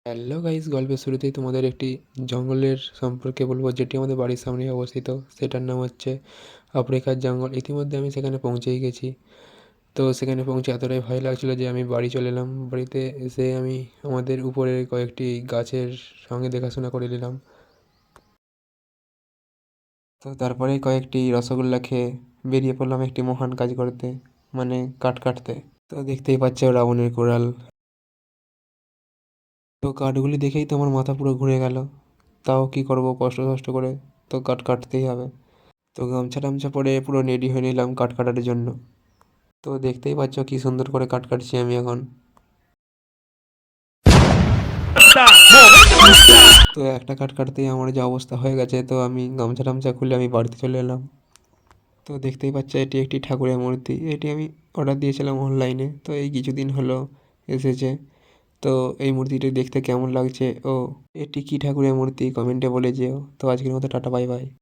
Hello guys, গল্পের শুরুতেই তোমাদের একটি জঙ্গলের সম্পর্কে বলবো, যেটি আমাদের বাড়ির সামনেই অবস্থিত। সেটার নাম হচ্ছে আফ্রিকার জঙ্গল। ইতিমধ্যে আমি সেখানে পৌঁছেই গেছি। তো সেখানে পৌঁছে এতটাই ভয় লাগছিল যে আমি বাড়ি চলে এলাম। বাড়িতে এসে আমি আমাদের উপরের কয়েকটি গাছের সঙ্গে দেখাশোনা করে নিলাম। তো তারপরে কয়েকটি রসগোল্লা খেয়ে বেরিয়ে পড়লাম একটি মহান কাজ করতে, মানে কাঠ কাটতে। তো দেখতেই পাচ্ছ রাবণের কোড়াল। তো কাঠগুলি দেখেই তো আমার মাথা পুরো ঘুরে গেল। তাও কি করব, কষ্ট কষ্ট করে তো কাঠ কাটতেই হবে। তো গামছা টামছা পরে পুরো রেডি হয়ে নিলাম কাঠ কাটার জন্য। তো দেখতেই পাচ্ছ কি সুন্দর করে কাঠ কাটছি আমি এখন। তো একটা কাঠ কাটতেই আমার যে অবস্থা হয়ে গেছে, তো আমি গামছা টামছা খুলে আমি বাড়িতে চলে এলাম। তো দেখতেই পাচ্ছ এটি একটি ঠাকুরের মূর্তি। এটি আমি অর্ডার দিয়েছিলাম অনলাইনে, তো এই কিছুদিন হলো এসেছে। তো এই মূর্তিটি দেখতে কেমন লাগছে ও এটি কি ঠাকুরের মূর্তি কমেন্টে বলে যেও। তো আজকের মতো টাটা, বাই বাই।